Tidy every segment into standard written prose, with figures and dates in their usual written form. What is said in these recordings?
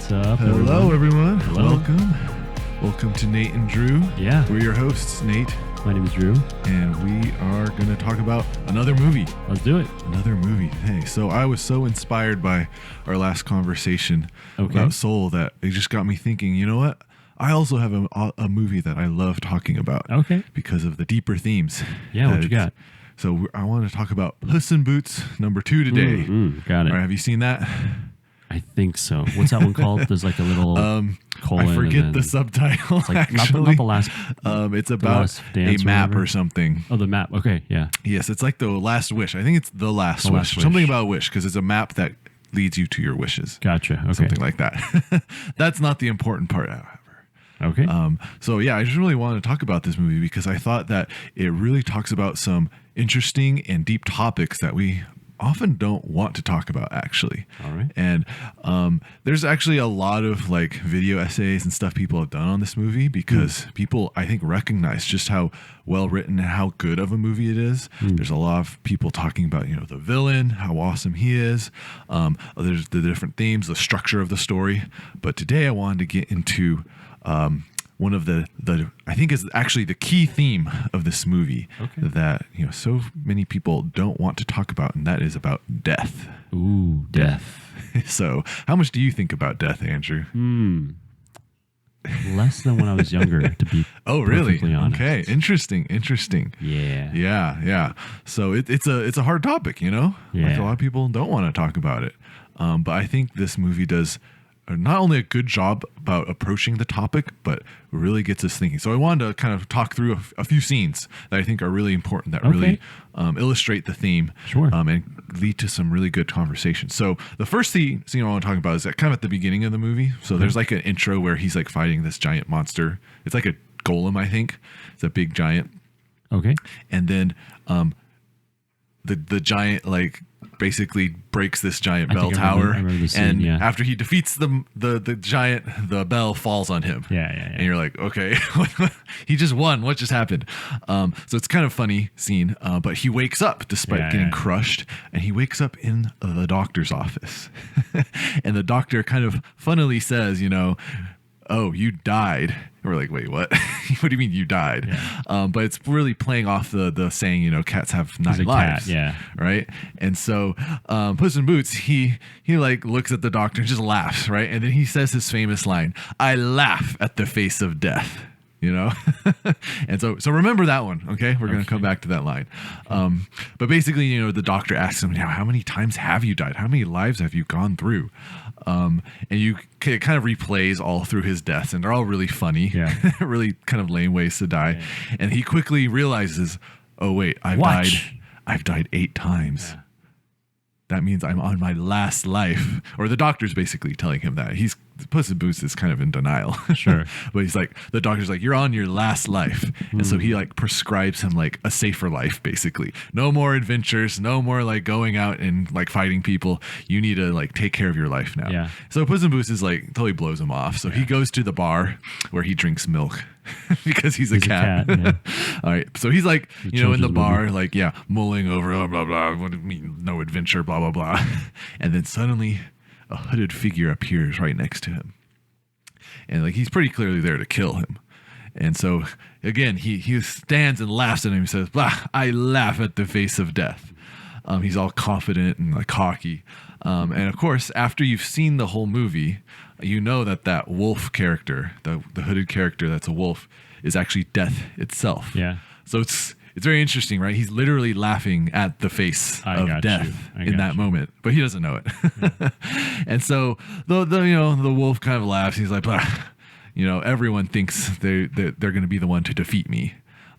What's up, Hello, everyone. Hello. Welcome to Nate and Drew. Yeah. We're your hosts, Nate. My name is Drew. And we are going to talk about another movie. Let's do it. Another movie. Hey, so I was so inspired by our last conversation about Soul that it just got me thinking, you know what? I also have a movie that I love talking about. Okay. Because of the deeper themes. Yeah, what you got? So I want to talk about Puss in Boots #2 today. Got it. All right, have you seen that? I think so. What's that one called? There's like a little colon. I forget the subtitle. It's like actually, not the last. It's about a map or something. Oh, the map. Okay, yeah. Yes, it's like the last wish. I think it's the last wish. Something about a wish because it's a map that leads you to your wishes. Gotcha. Okay. Something like that. That's not the important part, however. Okay. So yeah, I just really wanted to talk about this movie because I thought that it really talks about some interesting and deep topics that we often don't want to talk about, actually. All right. And there's actually a lot of like video essays and stuff people have done on this movie because people, I think, recognize just how well written and how good of a movie it is. There's a lot of people talking about, the villain, how awesome he is. There's the different themes, the structure of the story. But today I wanted to get into one of the I think is actually the key theme of this movie that so many people don't want to talk about, and that is about death. Ooh, death. So, how much do you think about death, Andrew? Less than when I was younger, to be perfectly honest. Okay, interesting. Yeah. So it's a hard topic, Like a lot of people don't want to talk about it, but I think this movie does not only a good job about approaching the topic, but really gets us thinking. So I wanted to kind of talk through a few scenes that I think are really important, that really illustrate the theme, and lead to some really good conversation. So the first scene I want to talk about is kind of at the beginning of the movie. So there's like an intro where he's like fighting this giant monster. It's like a golem, I think. It's a big giant. Okay. And then the giant basically breaks this giant bell tower, and after he defeats the giant, the bell falls on him. And you're like, okay, he just won. What just happened? So it's kind of funny scene, but he wakes up despite getting crushed, and he wakes up in the doctor's office, and the doctor kind of funnily says, oh, you died. We're like, wait, what? What do you mean you died? But it's really playing off the saying, cats have 9 lives. Cat, right? And so Puss in Boots, he looks at the doctor and just laughs, right? And then he says his famous line, "I laugh at the face of death." And so remember that one, okay? We're going to come back to that line. But basically, the doctor asks him, how many times have you died? How many lives have you gone through? And it kind of replays all through his deaths, and they're all really funny, really kind of lame ways to die. And he quickly realizes, oh wait, I've died 8 times. That means I'm on my last life. Or the doctor's basically telling him that. Puss in Boots is kind of in denial. Sure. But he's like, the doctor's like, you're on your last life. And so he prescribes him a safer life, basically. No more adventures, no more going out and fighting people. You need to take care of your life now. Yeah. So Puss in Boots is totally blows him off. So he goes to the bar where he drinks milk. Because he's a cat. All right. So he's in the bar, mulling over, blah, blah, blah. What do you mean, no adventure, blah, blah, blah. And then suddenly a hooded figure appears right next to him. And he's pretty clearly there to kill him. And so again, he stands and laughs at him. He says, "Blah, I laugh at the face of death." He's all confident and cocky. And of course, after you've seen the whole movie, that wolf character, the hooded character that's a wolf, is actually death itself. Yeah. So it's very interesting, right? He's literally laughing at the face of death in that moment, but he doesn't know it. Yeah. And so the wolf kind of laughs. He's like, everyone thinks they're going to be the one to defeat me.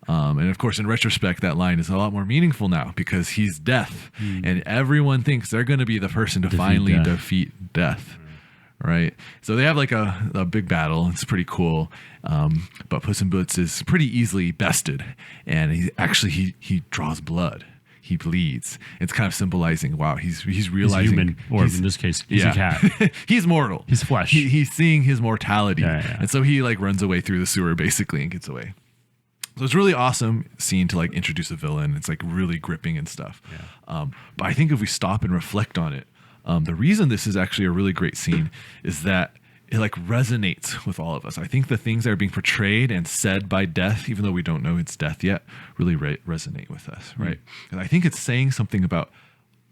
And of course, in retrospect, that line is a lot more meaningful now because he's death, and everyone thinks they're going to be the person to finally defeat death. Right. So they have a big battle. It's pretty cool. But Puss in Boots is pretty easily bested. And he draws blood. He bleeds. It's kind of symbolizing, wow, he's realizing. He's human, or in this case, he's a cat. He's mortal. He's flesh. He's seeing his mortality. And so he runs away through the sewer basically and gets away. So it's really awesome scene to introduce a villain. It's really gripping and stuff. But I think if we stop and reflect on it, the reason this is actually a really great scene is that it like resonates with all of us. I think the things that are being portrayed and said by death, even though we don't know it's death yet, really resonate with us, right? And I think it's saying something about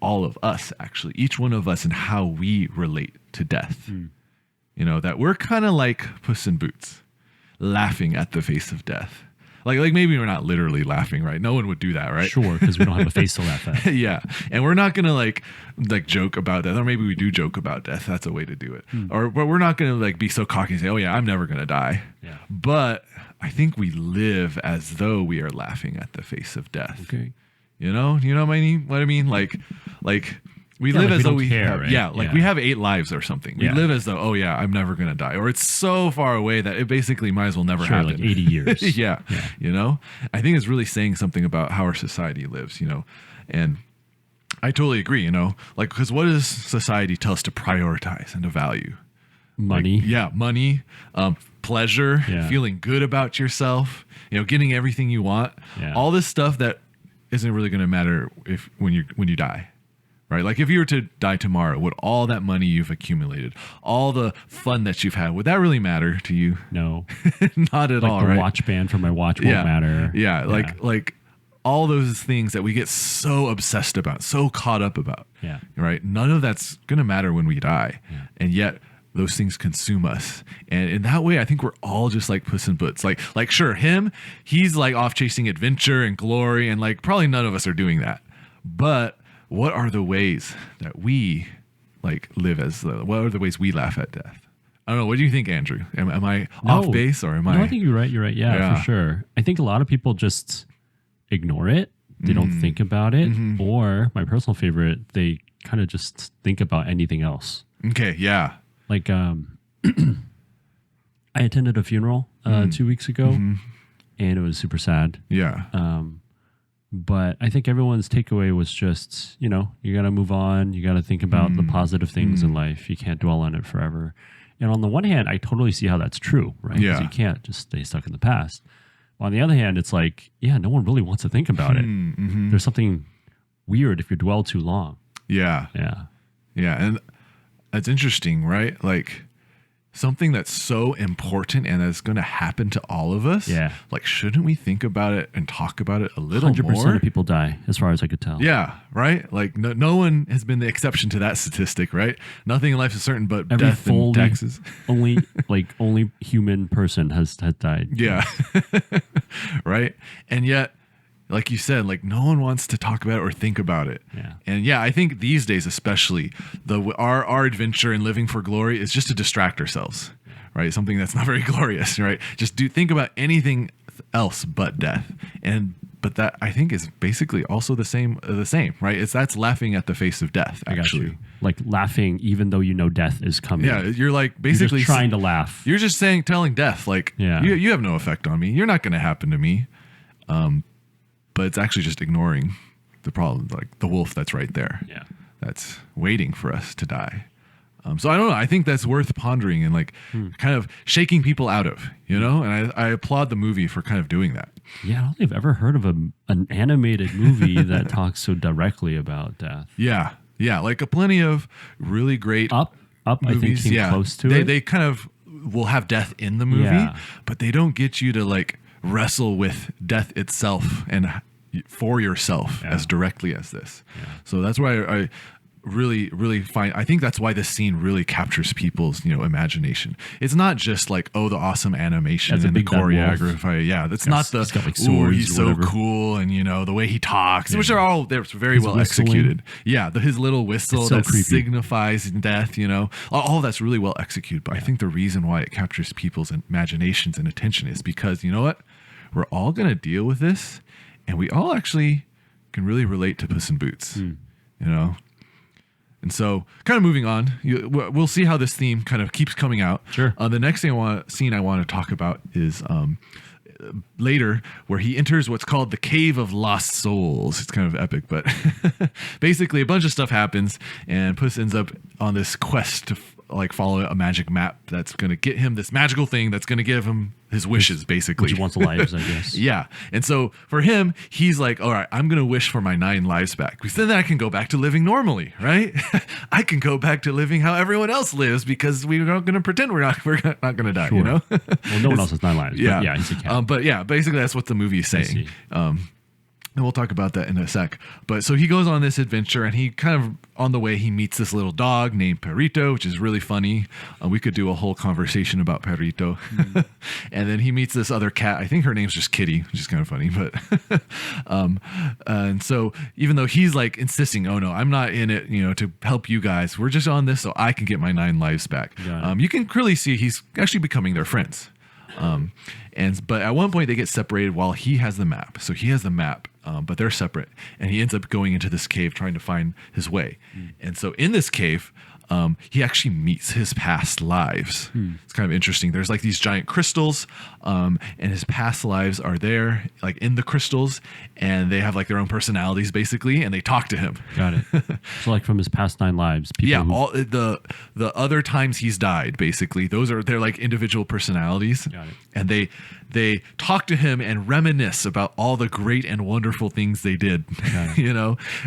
all of us, actually, each one of us, and how we relate to death. You know, that we're kind of like Puss in Boots, laughing at the face of death. Like maybe we're not literally laughing, right? No one would do that, right? Sure, because we don't have a face to laugh at. Yeah, and we're not gonna like joke about death, or maybe we do joke about death. That's a way to do it. But we're not gonna like be so cocky and say, "Oh yeah, I'm never gonna die." Yeah. But I think we live as though we are laughing at the face of death. Okay. You know what I mean? Like we live as though we have, right? We have 8 lives or something. We live as though, oh yeah, I'm never gonna die, or it's so far away that it basically might as well never happen. Like 80 years. yeah. You know, I think it's really saying something about how our society lives. You know, and I totally agree. You know, like because what does society tell us to prioritize and to value? Money. Like, money, pleasure, feeling good about yourself. You know, getting everything you want. All this stuff that isn't really going to matter when you die. Right? Like if you were to die tomorrow, would all that money you've accumulated, all the fun that you've had, would that really matter to you? No. Not at all, the right? watch band for my watch won't matter. Yeah, like all those things that we get so obsessed about, so caught up about. Yeah. Right? None of that's going to matter when we die. Yeah. And yet those things consume us. And in that way, I think we're all just like Puss in Boots. Like sure, he's like off chasing adventure and glory, and like probably none of us are doing that. But what are the ways that we like live what are the ways we laugh at death? I don't know. What do you think, Andrew? Am I off base, or am I? No, I think you're right. You're right. Yeah, for sure. I think a lot of people just ignore it. They don't think about it. Or my personal favorite, they kind of just think about anything else. Okay. Yeah. Like, I attended a funeral 2 weeks ago, and it was super sad. Yeah. But I think everyone's takeaway was just, you know, you got to move on. You got to think about the positive things in life. You can't dwell on it forever. And on the one hand, I totally see how that's true, right? Yeah. Because you can't just stay stuck in the past. On the other hand, it's like, no one really wants to think about it. There's something weird if you dwell too long. Yeah. Yeah. Yeah. And that's interesting, right? Like something that's so important and that's going to happen to all of us. Yeah. Like, shouldn't we think about it and talk about it a little 100% more? 100% of people die, as far as I could tell. Yeah. Right. Like no one has been the exception to that statistic, right? Nothing in life is certain but Every death and taxes. only human person has died. Yeah. Right. And yet, like you said, like no one wants to talk about it or think about it. Yeah. And I think these days, especially our adventure in living for glory is just to distract ourselves, right? Something that's not very glorious, right? Just think about anything else but death. But that I think is basically also the same, right? That's laughing at the face of death, actually. I got you. Like laughing even though you know death is coming. Yeah, you're like basically you're just trying to laugh. You're just telling death, like, you have no effect on me. You're not going to happen to me. But it's actually just ignoring the problem, like the wolf that's right there. Yeah. That's waiting for us to die. So I don't know. I think that's worth pondering and like kind of shaking people out of, you know? And I applaud the movie for kind of doing that. Yeah, I don't think I've ever heard of an animated movie that talks so directly about death. Yeah. Yeah. Like plenty of really great Up, movies. I think came close to it. They kind of will have death in the movie, but they don't get you to like wrestle with death itself and for yourself as directly as this. So that's why I really, really find, I think that's why this scene really captures people's, imagination. It's not just like, oh, the awesome animation and the choreography. Yeah. That's not the, he's got like swords, he's so cool. And the way he talks, which are all, they're very his well whistling. Executed. Yeah. His little whistle so that creepy. signifies death, all that's really well executed. But I think the reason why it captures people's imaginations and attention is because, you know what? We're all going to deal with this. And we all actually can really relate to Puss in Boots, And so kind of moving on, we'll see how this theme kind of keeps coming out. Sure. The next scene I want to talk about is later where he enters what's called the Cave of Lost Souls. It's kind of epic, but basically a bunch of stuff happens and Puss ends up on this quest like follow a magic map that's going to get him this magical thing that's going to give him his wishes, basically. Which he wants lives, I guess. Yeah. And so for him, he's like, all right, I'm going to wish for my 9 lives back, because then I can go back to living normally, right? I can go back to living how everyone else lives, because we're not going to pretend we're not going to die, you know? Well, no one else has 9 lives. Yeah. But yeah, he's a cat. But yeah, basically that's what the movie is saying. And we'll talk about that in a sec. But so he goes on this adventure, and he kind of, on the way, he meets this little dog named Perrito, which is really funny. We could do a whole conversation about Perrito. And then he meets this other cat. I think her name's just Kitty, which is kind of funny. But and so even though he's like insisting, oh no, I'm not in it, to help you guys. We're just on this so I can get my 9 lives back. You can clearly see he's actually becoming their friends. But at one point they get separated while he has the map. So he has the map, but they're separate, and he ends up going into this cave trying to find his way. And so in this cave, he actually meets his past lives. It's kind of interesting. There's like these giant crystals, and his past lives are there, like in the crystals, and they have like their own personalities basically, and they talk to him. Got it. So like from his past 9 lives. All the other times he's died, basically, they're like individual personalities. Got it. And they talk to him and reminisce about all the great and wonderful things they did,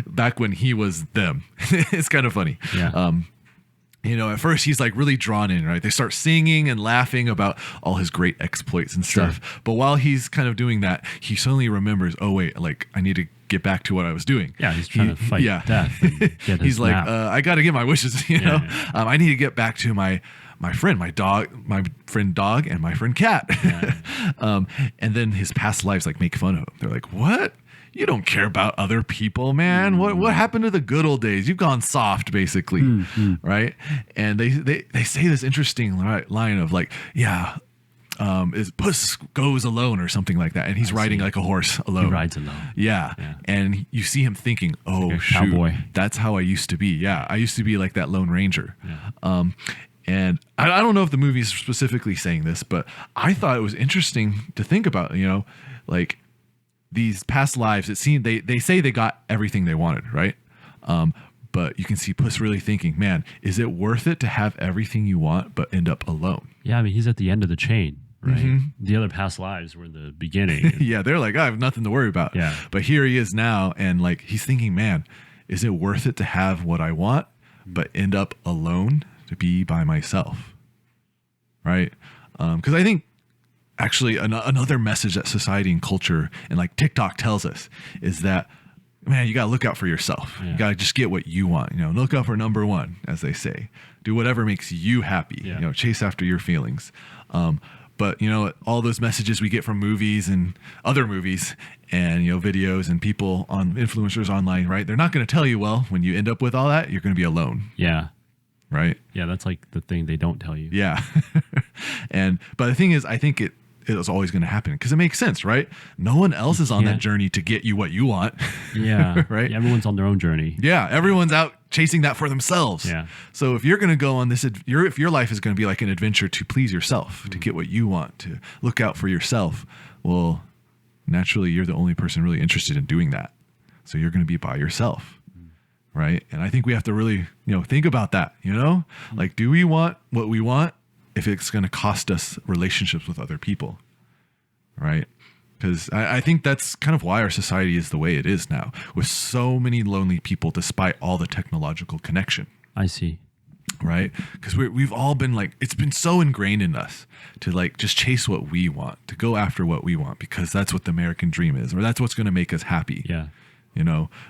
back when he was them. It's kind of funny. Yeah. At first he's like really drawn in, right? They start singing and laughing about all his great exploits and stuff. Sure. But while he's kind of doing that, he suddenly remembers, oh wait, like I need to get back to what I was doing. Yeah, he's trying to fight death. And get he's like, map. I got to get my wishes, I need to get back to my friend, my friend dog, and my friend cat. Yeah. And then his past lives like make fun of him. They're like, what? You don't care about other people, man. What happened to the good old days? You've gone soft, basically, right? And they say this interesting line of like, yeah, is Puss goes alone or something like that, and he's riding like a horse alone. He rides alone. Yeah. And you see him thinking, oh like shoot, cowboy. That's how I used to be. Yeah, I used to be like that Lone Ranger. Yeah. And I don't know if the movie is specifically saying this, but I thought it was interesting to think about, like these past lives. It seemed they say they got everything they wanted, right? But you can see Puss really thinking, man, is it worth it to have everything you want but end up alone? Yeah, I mean, he's at the end of the chain, right? The other past lives were the beginning. Yeah, they're like, I have nothing to worry about. Yeah. But here he is now, and like he's thinking, man, is it worth it to have what I want but end up alone, to be by myself, right? Because I think actually another message that society and culture and like TikTok tells us is that, man, you got to look out for yourself. Yeah. You got to just get what you want. Look out for number one, as they say. Do whatever makes you happy. Yeah. Chase after your feelings. But all those messages we get from movies and other movies and videos and people on influencers online, right? They're not going to tell you, well, when you end up with all that, you're going to be alone. Yeah. Right. Yeah, that's like the thing they don't tell you. Yeah. But the thing is, I think it is always going to happen because it makes sense, right? No one else is on that journey to get you what you want. Yeah. Right. Yeah, everyone's on their own journey. Yeah. Everyone's out chasing that for themselves. Yeah. So if you're going to go on this, if your life is going to be like an adventure to please yourself, to get what you want, to look out for yourself, well, naturally you're the only person really interested in doing that. So you're going to be by yourself. Right. And I think we have to really, think about that, like, do we want what we want if it's going to cost us relationships with other people? Right. Because I think that's kind of why our society is the way it is now, with so many lonely people despite all the technological connection. I see. Right. Because we've all been like, it's been so ingrained in us to like just chase what we want, to go after what we want, because that's what the American dream is, or that's what's going to make us happy. Yeah.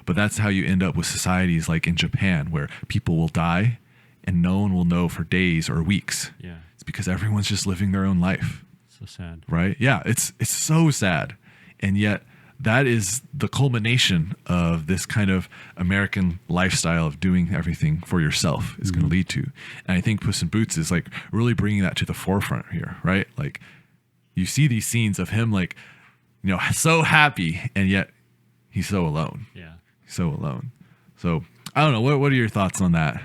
But that's how you end up with societies like in Japan, where people will die and no one will know for days or weeks. Yeah. It's because everyone's just living their own life. So sad. Right? Yeah. It's so sad. And yet that is the culmination of this kind of American lifestyle of doing everything for yourself is going to lead to. And I think Puss in Boots is like really bringing that to the forefront here, right? Like you see these scenes of him like, so happy, and yet he's so alone. Yeah. So alone. So I don't know. What are your thoughts on that?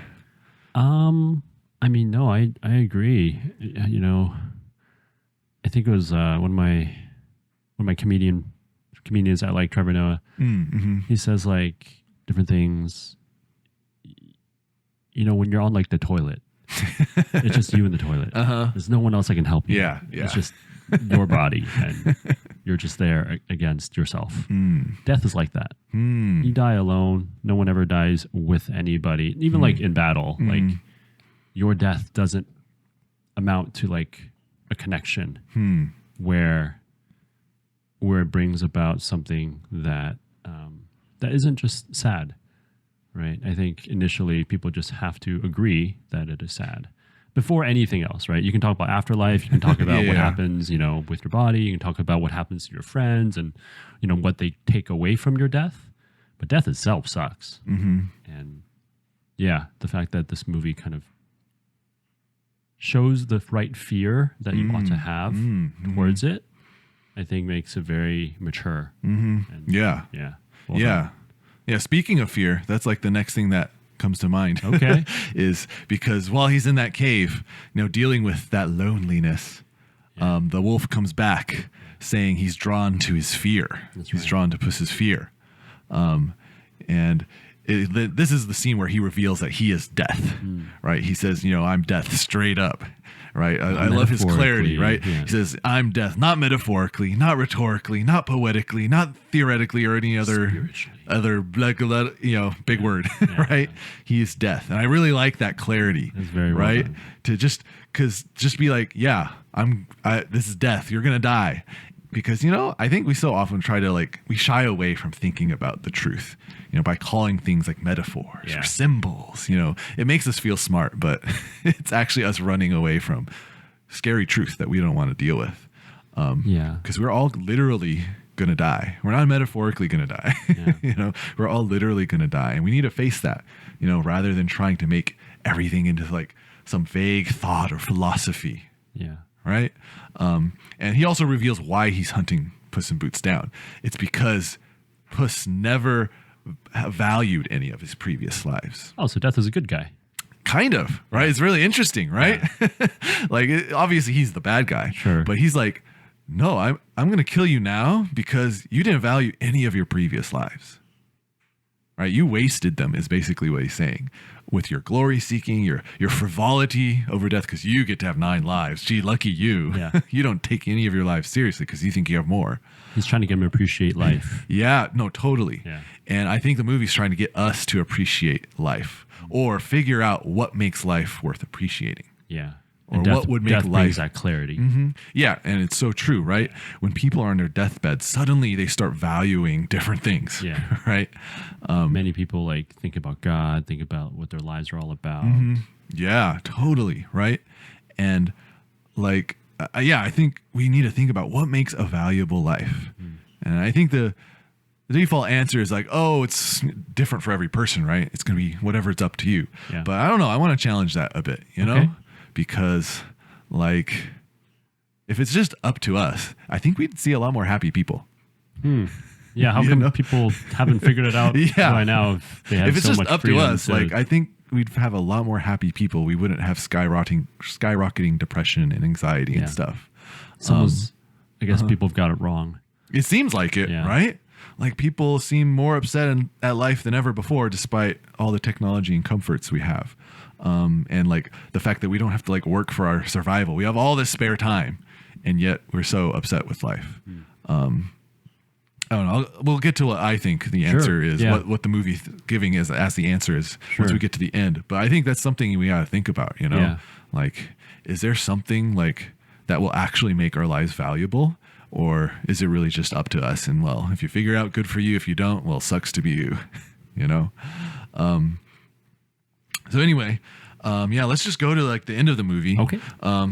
I mean, no, I agree. I think it was one of my comedians I like, Trevor Noah. He says like different things. When you're on like the toilet It's just you in the toilet. There's no one else that can help you. Yeah. It's just your body, and you're just there against yourself. Death is like that. You die alone. No one ever dies with anybody. Even like in battle, like your death doesn't amount to like a connection where it brings about something that that isn't just sad, right? I think initially people just have to agree that it is sad before anything else, right? You can talk about afterlife. You can talk about what happens, with your body. You can talk about what happens to your friends and, what they take away from your death. But death itself sucks. And the fact that this movie kind of shows the right fear that you ought to have towards it, I think makes it very mature. And Well, speaking of fear, that's like the next thing that comes to mind. Okay. Is because while he's in that cave, dealing with that loneliness, the wolf comes back saying he's drawn to his fear. He's drawn to Puss's fear. And this is the scene where he reveals that he is death, right? He says, I'm death straight up, right? I love his clarity, right? Yeah. He says, I'm death, not metaphorically, not rhetorically, not poetically, not theoretically or any other big word, right? He is death. And I really like that clarity, right? Well, to just be like, this is death. You're going to die. Because, I think we so often try to we shy away from thinking about the truth, by calling things like metaphors or symbols. It makes us feel smart, but it's actually us running away from scary truth that we don't want to deal with. Because we're all literally going to die. We're not metaphorically going to die. Yeah. We're all literally going to die. And we need to face that, rather than trying to make everything into some vague thought or philosophy. Yeah. Right? And he also reveals why he's hunting Puss in Boots down. It's because Puss never valued any of his previous lives. Oh, so Death is a good guy. Kind of, right? It's really interesting, right? Yeah. Obviously he's the bad guy. Sure. But he's like, no, I'm going to kill you now because you didn't value any of your previous lives. Right? You wasted them is basically what he's saying. With your glory seeking, your frivolity over death, because you get to have 9 lives. Gee, lucky you. Yeah. You don't take any of your lives seriously because you think you have more. He's trying to get him to appreciate life. Yeah, no, totally. Yeah. And I think the movie's trying to get us to appreciate life or figure out what makes life worth appreciating. Yeah. Or what would make death life brings that clarity. Mm-hmm. Yeah, and it's so true, right? When people are on their deathbed, suddenly they start valuing different things. Yeah. Right? Many people think about God, think about what their lives are all about. Mm-hmm. Yeah, totally, right? And I think we need to think about what makes a valuable life. And I think the default answer is it's different for every person, right? It's going to be whatever it's up to you. Yeah. But I don't know. I want to challenge that a bit, know? Because if it's just up to us, I think we'd see a lot more happy people. Yeah, how come people haven't figured it out by now if they have if it's so just much up to us, I think we'd have a lot more happy people. We wouldn't have skyrocketing depression and anxiety and stuff. I guess people have got it wrong. It seems like it, right? People seem more upset at life than ever before, despite all the technology and comforts we have. And the fact that we don't have to work for our survival. We have all this spare time, and yet we're so upset with life. I don't know. We'll get to what I think the answer is, what the movie giving as the answer is once we get to the end. But I think that's something we got to think about, is there something that will actually make our lives valuable? Or is it really just up to us? And if you figure it out, good for you. If you don't, well, sucks to be you, So anyway, let's just go to the end of the movie. Okay.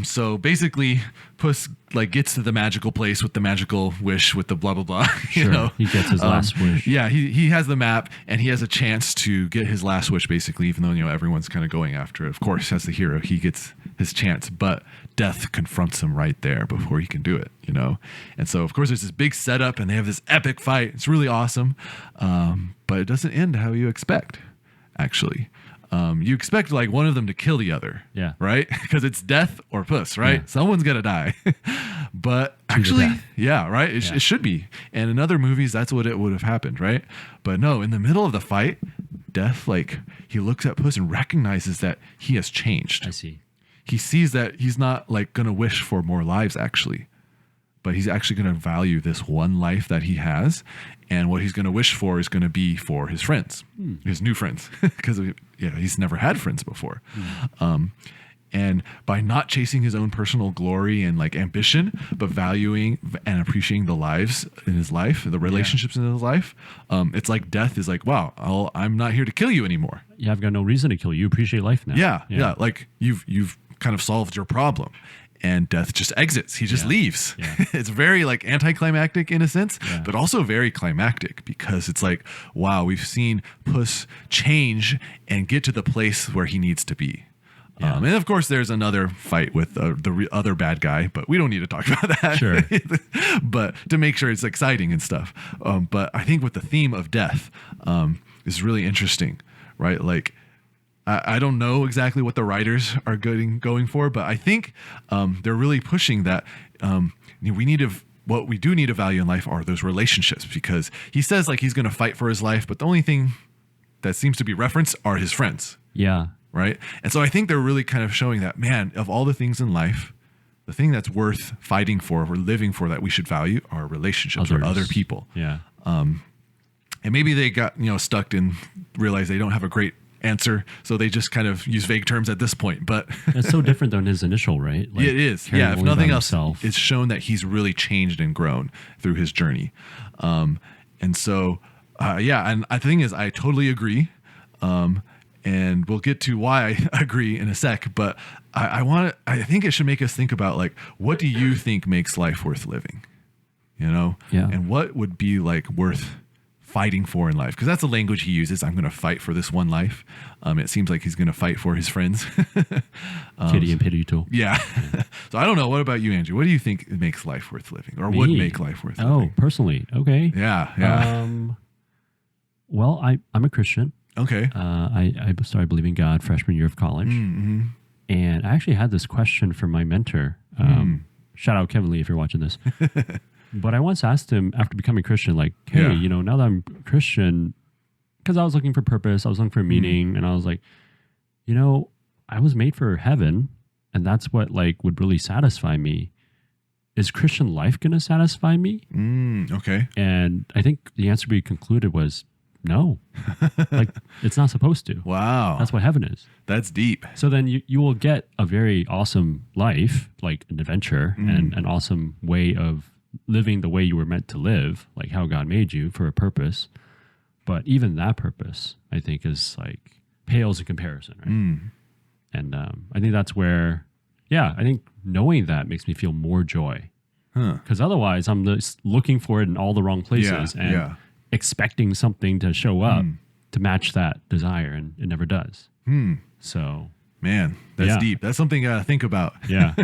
So basically, Puss gets to the magical place with the magical wish with the blah blah blah. Sure. He gets his last wish. Yeah, he has the map and he has a chance to get his last wish basically, even though everyone's kind of going after it. Of course, as the hero, he gets his chance, but death confronts him right there before he can do it. And so of course there's this big setup and they have this epic fight. It's really awesome, but it doesn't end how you expect. Actually. You expect one of them to kill the other, right? Because it's death or Puss, right? Yeah. Someone's gonna die. But actually, right? It should be. And in other movies, that's what it would have happened, right? But no, in the middle of the fight, death he looks at Puss and recognizes that he has changed. I see. He sees that he's not like going to wish for more lives actually, but he's actually going to value this one life that he has. And what he's going to wish for is going to be for his friends, his new friends, because he's never had friends before. And by not chasing his own personal glory and like ambition, but valuing and appreciating the lives in his life, the relationships in his life, it's like death is like, wow, I'm not here to kill you anymore. Yeah, I've got no reason to kill you. You appreciate life now. Yeah. Like you've kind of solved your problem. And death just exits. He just leaves. Yeah. It's very like anticlimactic in a sense, but also very climactic because it's like, wow, we've seen Puss change and get to the place where he needs to be. Yeah. And of course, there's another fight with the other bad guy, but we don't need to talk about that. Sure. But to make sure it's exciting and stuff. But I think with the theme of death is really interesting, right? Like, I don't know exactly what the writers are going for, but I think they're really pushing that what we do need to value in life are those relationships, because he says like he's going to fight for his life, but the only thing that seems to be referenced are his friends. Yeah. Right. And so I think they're really kind of showing that, man, of all the things in life, the thing that's worth fighting for or living for that we should value are relationships or other people. Yeah. And maybe they got, stuck and realized they don't have a great answer, so they just kind of use vague terms at this point. But it's so different than his initial, right? Like, it is. Yeah. If nothing else, it's shown that he's really changed and grown through his journey. And so, and the thing is, I totally agree. And we'll get to why I agree in a sec, but I think it should make us think about like, what do you think makes life worth living? Yeah. And what would be like worth fighting for in life? Because that's the language he uses. I'm going to fight for this one life. It seems like he's going to fight for his friends. Kitty and Pirito. Yeah. So I don't know. What about you, Andrew? What do you think makes life worth living, or would make life worth living? Oh, personally. Okay. Yeah. Well, I'm a Christian. Okay. I started believing God freshman year of college. Mm-hmm. And I actually had this question from my mentor. Shout out Kevin Lee if you're watching this. But I once asked him after becoming Christian, like, hey, now that I'm Christian, because I was looking for purpose, I was looking for meaning, and I was like, I was made for heaven, and that's what like would really satisfy me. Is Christian life going to satisfy me? Okay. And I think the answer we concluded was, no, like it's not supposed to. Wow. That's what heaven is. That's deep. So then you will get a very awesome life, like an adventure and an awesome way of living the way you were meant to live, like how God made you for a purpose. But even that purpose, I think, is like pales in comparison, right? And I think that's where, I think knowing that makes me feel more joy. Because otherwise I'm just looking for it in all the wrong places and expecting something to show up to match that desire, and it never does. So, man, that's deep. That's something I gotta think about. Yeah,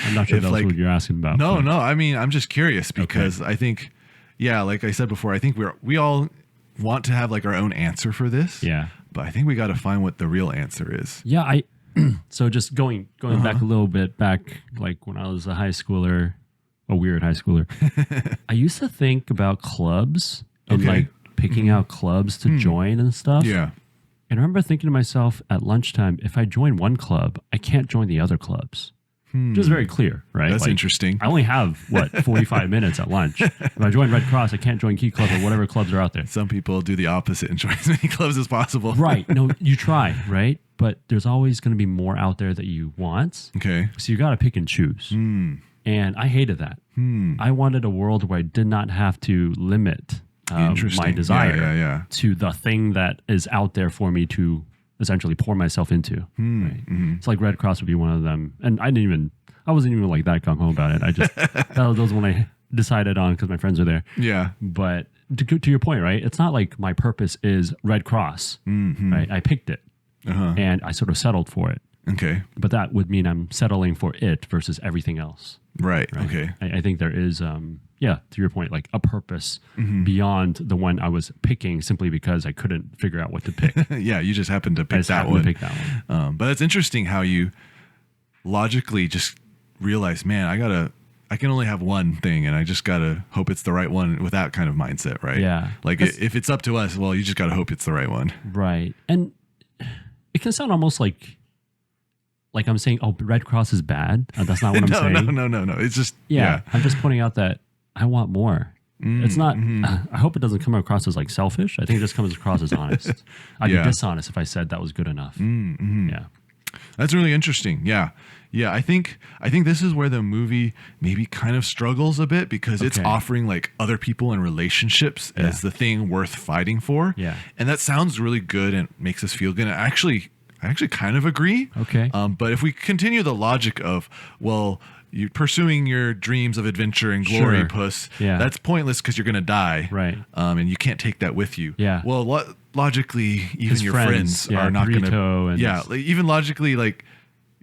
I'm not sure that's what you're asking about. No. I mean, I'm just curious because I think, like I said before, I think we all want to have like our own answer for this. Yeah, but I think we got to find what the real answer is. Yeah, so just going back a little bit back, like when I was a high schooler, a weird high schooler, I used to think about clubs. And like picking out clubs to join and stuff. Yeah. And I remember thinking to myself at lunchtime, if I join one club, I can't join the other clubs. Just very clear, right? That's interesting. I only have 45 minutes at lunch. If I join Red Cross, I can't join Key Club or whatever clubs are out there. Some people do the opposite and join as many clubs as possible. Right. No, you try, right? But there's always going to be more out there that you want. Okay. So you got to pick and choose. And I hated that. I wanted a world where I did not have to limit my desire to the thing that is out there for me to essentially pour myself into. Right? It's like Red Cross would be one of them. And I wasn't even like that gung ho about it. I just, that was when I decided on because my friends are there. Yeah. But to your point, right? It's not like my purpose is Red Cross, right? I picked it and I sort of settled for it. Okay. But that would mean I'm settling for it versus everything else. Right. Okay. I think there is, to your point, like a purpose beyond the one I was picking simply because I couldn't figure out what to pick. Yeah, you just happened to pick that one. But it's interesting how you logically just realize, man, I can only have one thing, and I just gotta hope it's the right one with that kind of mindset, right? Yeah. Like if it's up to us, well, you just gotta hope it's the right one. Right. And can sound almost like I'm saying, oh, Red Cross is bad. That's not what I'm saying. No. It's just I'm just pointing out that I want more. It's not. I hope it doesn't come across as like selfish. I think it just comes across as honest. I'd be dishonest if I said that was good enough. Yeah, that's really interesting. Yeah. I think this is where the movie maybe kind of struggles a bit because it's offering like other people and relationships as the thing worth fighting for. Yeah, and that sounds really good and makes us feel good. I actually kind of agree. Okay, but if we continue the logic of you're pursuing your dreams of adventure and glory, Puss. Yeah. That's pointless because you're going to die. Right. And you can't take that with you. Yeah. Well, logically, even your friends are not going to. Yeah. Even logically, like,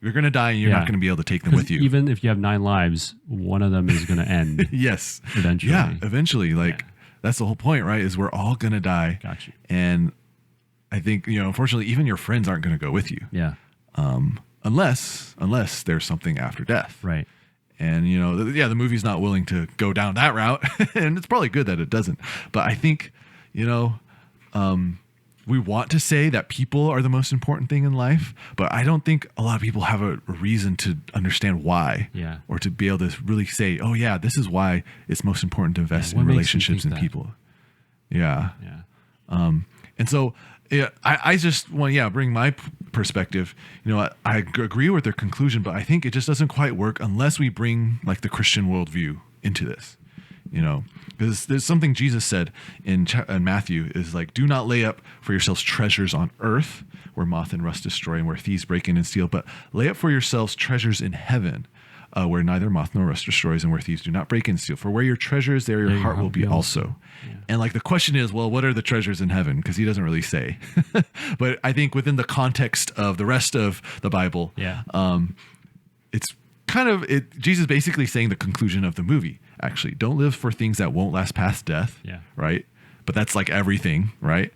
you're going to die and you're not going to be able to take them with you. Even if you have 9 lives, one of them is going to end. Yes. Eventually. Yeah. Eventually. Like, that's the whole point, right? Is we're all going to die. Gotcha. And I think, unfortunately, even your friends aren't going to go with you. Yeah. Unless there's something after death. Right. And, the movie's not willing to go down that route. And it's probably good that it doesn't. But I think, we want to say that people are the most important thing in life. But I don't think a lot of people have a reason to understand why. Yeah. Or to be able to really say, oh, yeah, this is why it's most important to invest in relationships and people. Yeah. Yeah. And so I just want to bring my perspective. I agree with their conclusion, but I think it just doesn't quite work unless we bring like the Christian worldview into this. Because there's something Jesus said in Matthew is like, do not lay up for yourselves treasures on earth where moth and rust destroy and where thieves break in and steal, but lay up for yourselves treasures in heaven where neither moth nor rust destroys and where thieves do not break in and steal. For where your treasure is, there your heart will be also. Yeah. And like the question is, well, what are the treasures in heaven? Because he doesn't really say. But I think within the context of the rest of the Bible, it's kind of Jesus basically saying the conclusion of the movie. Actually, don't live for things that won't last past death. Yeah. Right. But that's like everything, right?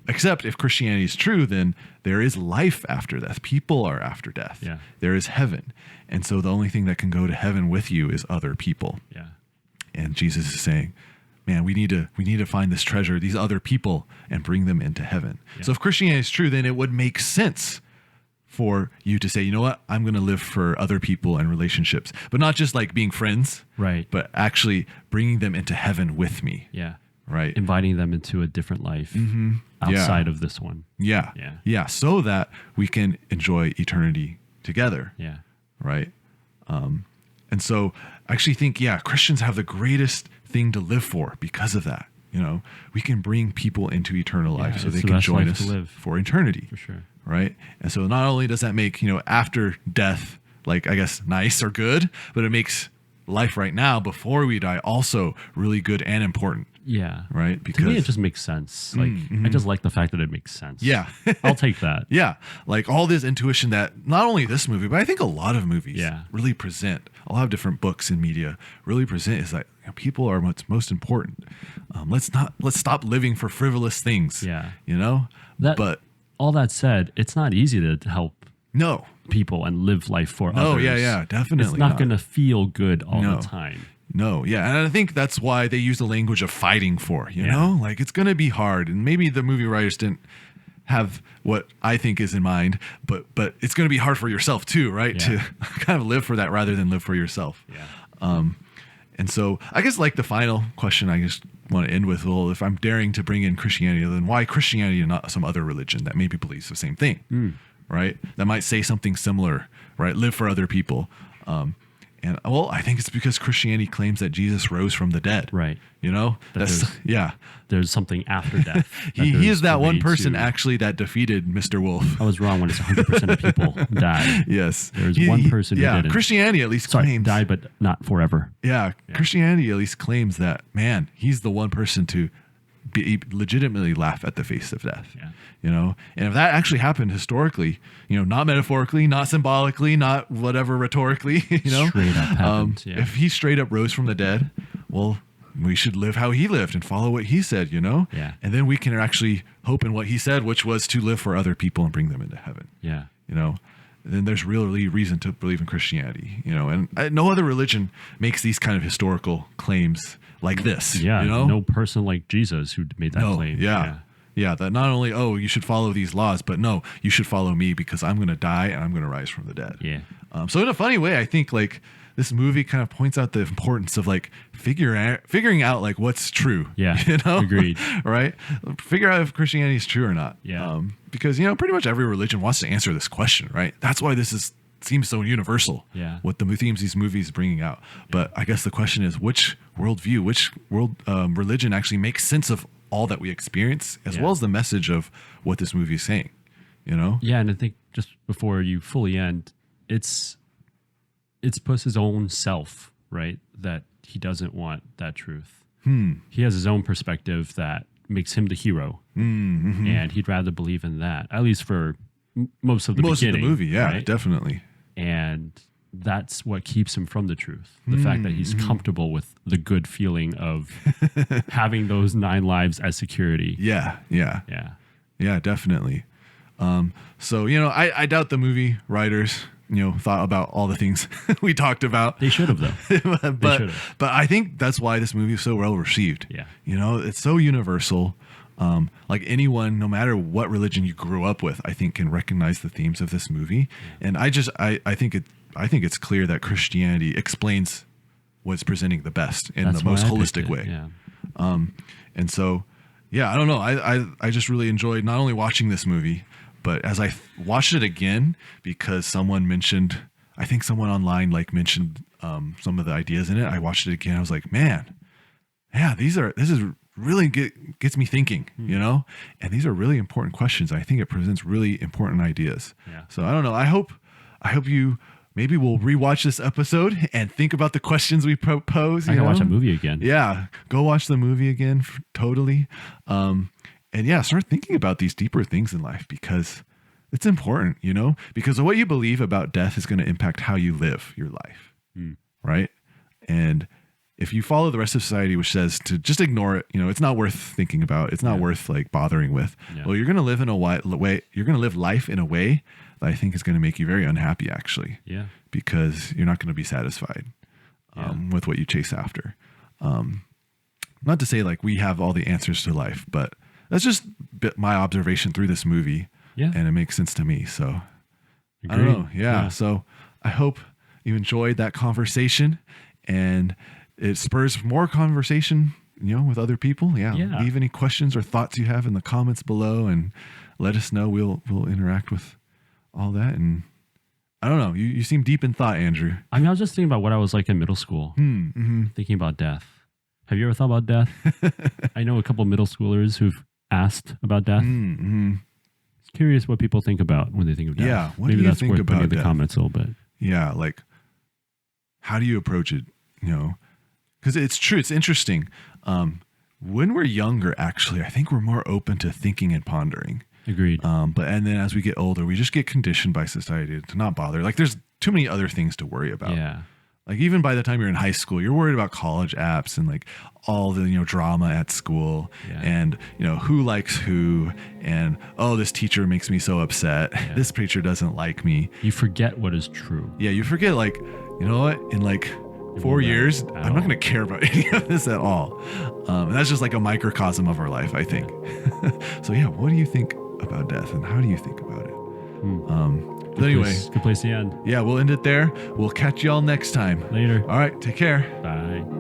Except if Christianity is true, then there is life after death. People are after death. Yeah. There is heaven. And so the only thing that can go to heaven with you is other people. Yeah. And Jesus is saying, man, we need to find this treasure, these other people, and bring them into heaven. Yeah. So if Christianity is true, then it would make sense for you to say, you know what, I'm going to live for other people and relationships, but not just like being friends, right? But actually bringing them into heaven with me. Yeah. Right. Inviting them into a different life outside of this one. Yeah. Yeah. Yeah. So that we can enjoy eternity together. Yeah. Right. And so I actually think, Christians have the greatest thing to live for because of that. We can bring people into eternal life so they can join us for eternity. For sure. Right. And so not only does that make, after death, like, I guess, nice or good, but it makes life right now before we die also really good and important. Yeah. Right. Because to me, it just makes sense. Like, I just like the fact that it makes sense. Yeah. I'll take that. Yeah. Like all this intuition that not only this movie, but I think a lot of movies really present, a lot of different books and media really present is that people are what's most important. Let's stop living for frivolous things. Yeah. But all that said, it's not easy to help people and live life for others. Yeah, definitely. It's not going to feel good all the time. No, yeah. And I think that's why they use the language of fighting for, you know? Like, it's going to be hard. And maybe the movie writers didn't have what I think is in mind, but it's going to be hard for yourself too, right? Yeah. To kind of live for that rather than live for yourself. Yeah. And so I guess like the final question I just want to end with, well, if I'm daring to bring in Christianity, then why Christianity and not some other religion that maybe believes the same thing, right? That might say something similar, right? Live for other people. And well, I think it's because Christianity claims that Jesus rose from the dead. Right. There's something after death. He is that one person actually that defeated Mr. Wolf. I was wrong when it's 100% of people died. Yes. There's one person who didn't. Christianity at least claims. Died, but not forever. Yeah. Christianity at least claims that, man, he's the one person to legitimately laugh at the face of death. Yeah. And if that actually happened historically, not metaphorically, not symbolically, not whatever rhetorically, straight up happened. If he straight up rose from the dead, well, we should live how he lived and follow what he said, Yeah. And then we can actually hope in what he said, which was to live for other people and bring them into heaven. Yeah. Then there's really reason to believe in Christianity, and no other religion makes these kind of historical claims like this. Yeah. No person like Jesus who made that claim. Yeah. Yeah, that not only, oh, you should follow these laws, but no, you should follow me because I'm going to die and I'm going to rise from the dead. Yeah. So in a funny way, I think like this movie kind of points out the importance of like figuring out like what's true. Yeah. You know? Agreed. Right? Figure out if Christianity is true or not. Yeah. Because, you know, pretty much every religion wants to answer this question, right? That's why seems so universal. Yeah. What the themes these movies bringing out. But I guess the question is which worldview, which religion actually makes sense of all that we experience, as well as the message of what this movie is saying, you know? Yeah, and I think just before you fully end, it's Puss's own self, right? That he doesn't want that truth. He has his own perspective that makes him the hero, and he'd rather believe in that, at least for most of the movie. Yeah, right? Definitely. And that's what keeps him from the truth. The fact that he's comfortable with the good feeling of having those 9 lives as security. Yeah, definitely. So, you know, I doubt the movie writers, you know, thought about all the things we talked about. They should have, though. but I think that's why this movie is so well received. Yeah. You know, it's so universal. Like anyone, no matter what religion you grew up with, I think can recognize the themes of this movie. And I think it's clear that Christianity explains what's presenting the best in the most holistic way. Yeah. And so, yeah, I don't know. I just really enjoyed not only watching this movie, but as I watched it again, because someone mentioned, I think someone online like mentioned some of the ideas in it. I watched it again. I was like, man, yeah, this is really gets me thinking, you know, and these are really important questions. I think it presents really important ideas. Yeah. So I don't know. I hope you maybe we'll rewatch this episode and think about the questions we propose. I can watch a movie again. Yeah. Go watch the movie again. Totally. And yeah, start thinking about these deeper things in life because it's important, you know, because what you believe about death is going to impact how you live your life. Right. And if you follow the rest of society, which says to just ignore it, you know, it's not worth thinking about. It's not worth like bothering with. Yeah. Well, you're going to live in a way, you're going to live life in a way that I think is going to make you very unhappy actually. Yeah. Because you're not going to be satisfied with what you chase after. Not to say like we have all the answers to life, but that's just my observation through this movie. Yeah. And it makes sense to me. So Agreed. I don't know. Yeah. So I hope you enjoyed that conversation and it spurs more conversation, you know, with other people. Yeah. Leave any questions or thoughts you have in the comments below and let us know. We'll interact with all that. And I don't know. You seem deep in thought, Andrew. I mean, I was just thinking about what I was like in middle school, thinking about death. Have you ever thought about death? I know a couple of middle schoolers who've asked about death. Curious what people think about when they think of death. Yeah. What do you think about in the comments a little bit? Yeah. Like, how do you approach it? You know, because it's true. It's interesting. When we're younger, actually, I think we're more open to thinking and pondering. Agreed. And then as we get older, we just get conditioned by society to not bother. Like there's too many other things to worry about. Yeah. Like even by the time you're in high school, you're worried about college apps and like all the, you know, drama at school and, you know, who likes who and, oh, this teacher makes me so upset. Yeah. This preacher doesn't like me. You forget what is true. Yeah. You forget like, you know what? In like 4 years, I'm not going to care about any of this at all. And that's just like a microcosm of our life, I think. So yeah, what do you think about death and how do you think about it? But anyway, good place to end. Yeah, we'll end it there. We'll catch y'all next time. Later. All right, take care. Bye.